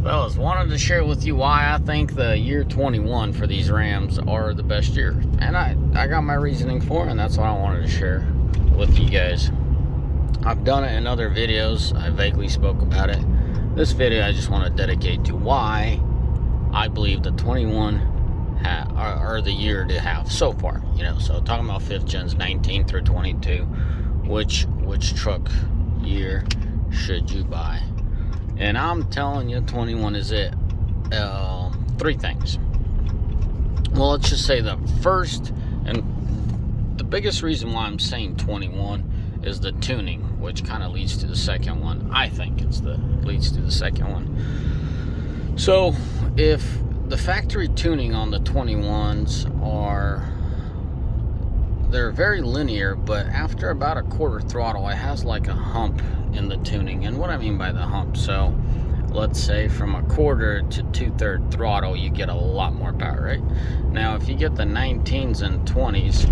Fellas, wanted to share with you why I think the year 21 for these Rams are the best year. And I got my reasoning for it, and that's what I wanted to share with you guys. I've done it in other videos. I vaguely spoke about it. This video I just want to dedicate to why I believe the 21 are the year to have so far. So talking about 5th gens, 19 through 22, which truck year should you buy? And I'm telling you, 21 is it. Three things. Well, let's just say the first and the biggest reason why I'm saying 21 is the tuning, which kind of leads to the second one. I think leads to the second one. So, if the factory tuning on the 21s they're very linear, but after about a quarter throttle, it has like a hump in the tuning. And what I mean by the hump, so let's say from a quarter to 2/3 throttle, you get a lot more power, right? Now, if you get the 19s and 20s,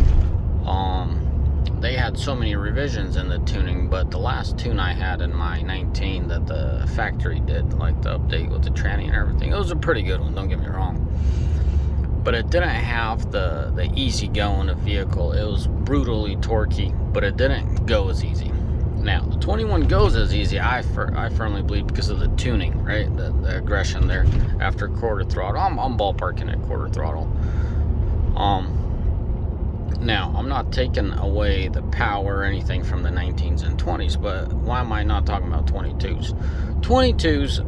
they had so many revisions in the tuning, but the last tune I had in my 19 that the factory did, like the update with the tranny and everything, it was a pretty good one, don't get me wrong. But it didn't have the easy go in the vehicle. It was brutally torquey, but it didn't go as easy. Now, the 21 goes as easy, I firmly believe, because of the tuning, right? The aggression there after quarter throttle. I'm ballparking at quarter throttle. Now, I'm not taking away the power or anything from the 19s and 20s, but why am I not talking about 22s? 22s,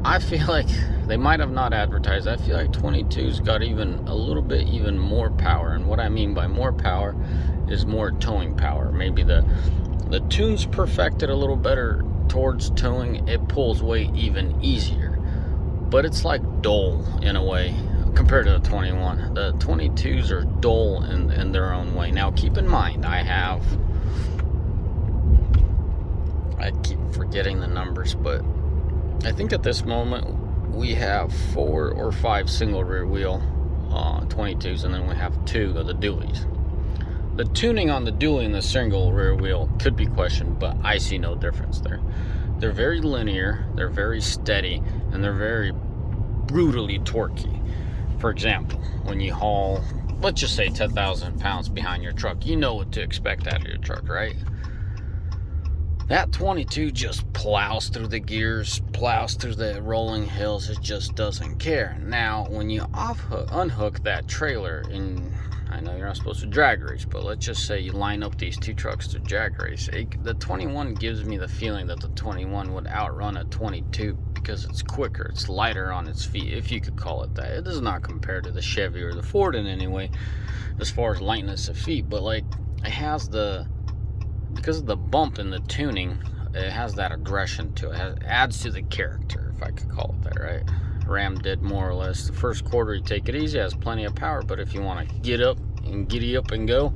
I feel like they might have not advertised. I feel like 22's got even a little bit even more power. And what I mean by more power is more towing power. Maybe the tune's perfected a little better towards towing. It pulls weight even easier. But it's like dull in a way compared to the 21. The 22's are dull in their own way. Now, keep in mind, I keep forgetting the numbers, but I think at this moment we have 4 or 5 single rear wheel 22s, and then we have 2 of the dualies. The tuning on the dually and the single rear wheel could be questioned, but I see no difference there. They're very linear, they're very steady, and they're very brutally torquey. For example, when you haul, let's just say 10,000 pounds behind your truck, you know what to expect out of your truck, right? That 22 just plows through the gears, plows through the rolling hills. It just doesn't care. Now, when you unhook that trailer, and I know you're not supposed to drag race, but let's just say you line up these two trucks to drag race. The 21 gives me the feeling that the 21 would outrun a 22 because it's quicker, it's lighter on its feet, if you could call it that. It does not compare to the Chevy or the Ford in any way as far as lightness of feet, but like it has because of the bump in the tuning, it has that aggression to it. It adds to the character, if I could call it that, right? Ram did more or less. The first quarter, you take it easy, it has plenty of power, but if you want to get up and giddy up and go,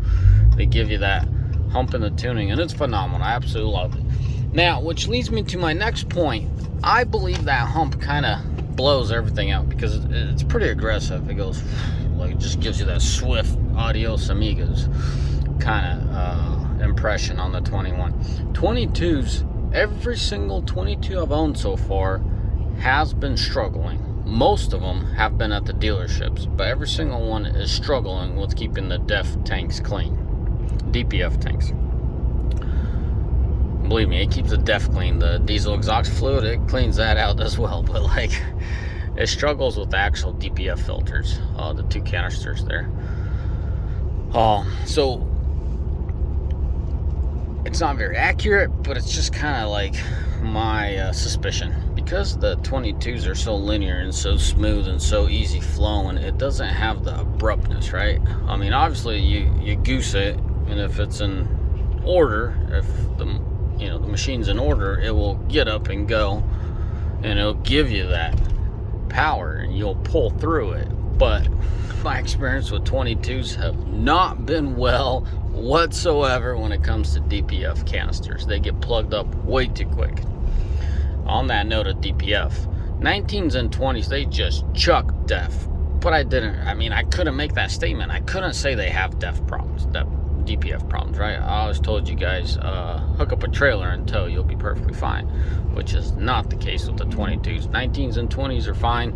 they give you that hump in the tuning, and it's phenomenal. I absolutely love it. Now, which leads me to my next point. I believe that hump kind of blows everything out because it's pretty aggressive. It goes, like, it just gives you that swift adios amigos kind of impression on the 21. 22s, every single 22 I've owned so far has been struggling. Most of them have been at the dealerships, but every single one is struggling with keeping the DEF tanks clean. DPF tanks. Believe me, it keeps the DEF clean. The diesel exhaust fluid, it cleans that out as well, but like it struggles with the actual DPF filters, the 2 canisters there. So it's not very accurate, but it's just kind of like my suspicion. Because the 22s are so linear and so smooth and so easy flowing, it doesn't have the abruptness, right? I mean, obviously you goose it, and if it's in order, if the machine's in order, it will get up and go, and it'll give you that power, and you'll pull through it. But my experience with 22s have not been well whatsoever when it comes to DPF canisters. They get plugged up way too quick. On that note of DPF, 19s and 20s, they just chuck DEF. But I couldn't make that statement. I couldn't say they have DEF problems. DPF problems, right? I always told you guys, hook up a trailer and tow, you'll be perfectly fine, which is not the case with the 22s. 19s and 20s are fine.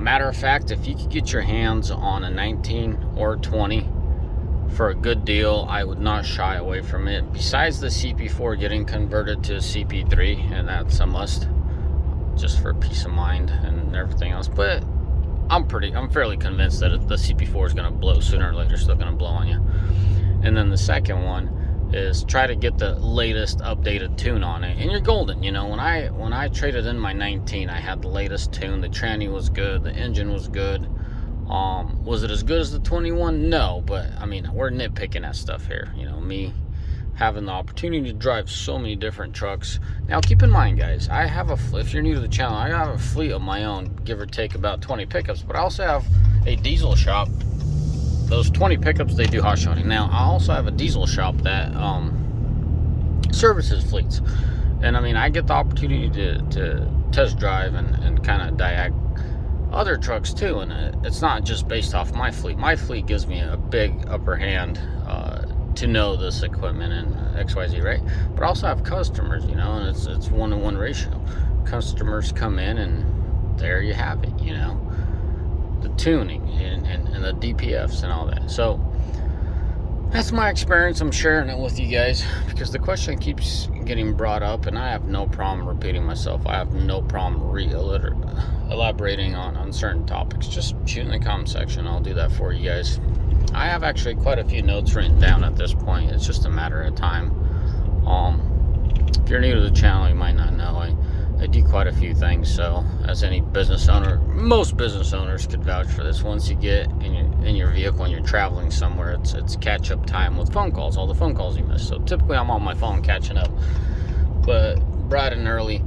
Matter of fact, if you could get your hands on a 19 or 20 for a good deal, I would not shy away from it. Besides the CP4 getting converted to a CP3, and that's a must, just for peace of mind and everything else. But I'm fairly convinced that the CP4 is going to blow sooner or later. Still going to blow on you. And then the second one is try to get the latest updated tune on it, and you're golden. You know, when I traded in my 19, I had the latest tune. The tranny was good, the engine was good. Was it as good as the 21? No, but I mean, we're nitpicking at stuff here. You know, me having the opportunity to drive so many different trucks. Now, keep in mind, guys, I have if you're new to the channel, I have a fleet of my own, give or take about 20 pickups, but I also have a diesel shop. Those 20 pickups, they do hot shodding. Now, I also have a diesel shop that services fleets. And I mean, I get the opportunity to test drive and kind of diag other trucks too. And it's not just based off my fleet. My fleet gives me a big upper hand to know this equipment and XYZ, right? But I also have customers, you know, and it's 1-to-1 ratio. Customers come in and there you have it, you know, the tuning and the DPFs and all that. So that's my experience. I'm sharing it with you guys because the question keeps getting brought up, and I have no problem repeating myself. I have no problem elaborating on certain topics. Just shoot in the comment section. I'll do that for you guys. I have actually quite a few notes written down at this point. It's just a matter of time. If you're new to the channel, you might not know I do quite a few things. So as any business owner, most business owners could vouch for this. Once you get in your vehicle and you're traveling somewhere, it's catch up time with phone calls, all the phone calls you miss. So typically I'm on my phone catching up, but bright and early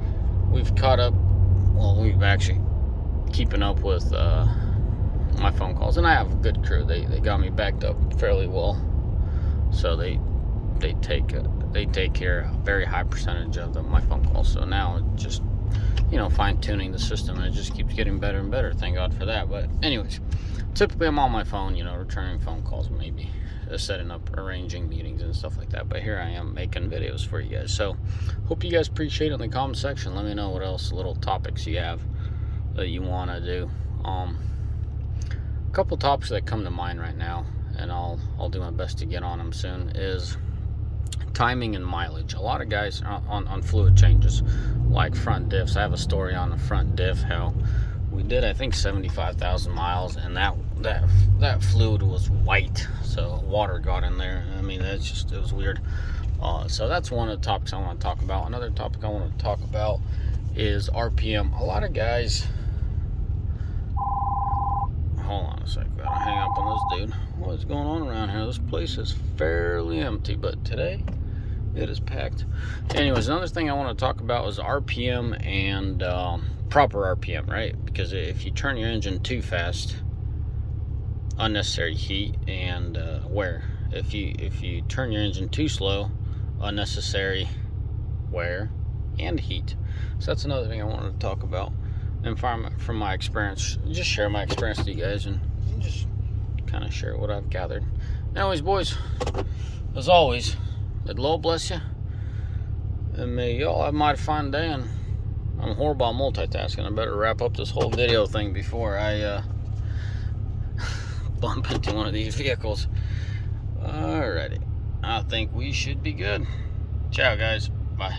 we've caught up. Well, we've actually keeping up with my phone calls, and I have a good crew. They got me backed up fairly well, so they take care of a very high percentage of my phone calls. So now it's just, you know, fine-tuning the system, and it just keeps getting better and better. Thank God for that. But anyways, typically I'm on my phone, you know, returning phone calls, maybe setting up, arranging meetings and stuff like that. But here I am making videos for you guys. So hope you guys appreciate it in the comment section. Let me know what else little topics you have that you want to do. A couple topics that come to mind right now, and I'll do my best to get on them soon, is timing and mileage. A lot of guys on fluid changes, like front diffs. I have a story on the front diff, how we did, I think, 75,000 miles, and that fluid was white, so water got in there. I mean, it was weird. So that's one of the topics I want to talk about. Another topic I want to talk about is RPM. A lot of guys, hold on a second, gotta hang up on this dude. What is going on around here? This place is fairly empty, but today it is packed. Anyways, another thing I want to talk about is RPM and proper RPM, right? Because if you turn your engine too fast, unnecessary heat and wear. If you turn your engine too slow, unnecessary wear and heat. So that's another thing I wanted to talk about. And from my experience, just share my experience with you guys and just kind of share what I've gathered. Anyways, boys, as always, may the Lord bless you, and may y'all have a mighty fine day. And I'm horrible at multitasking. I better wrap up this whole video thing before I bump into one of these vehicles. Alrighty, I think we should be good. Ciao, guys. Bye.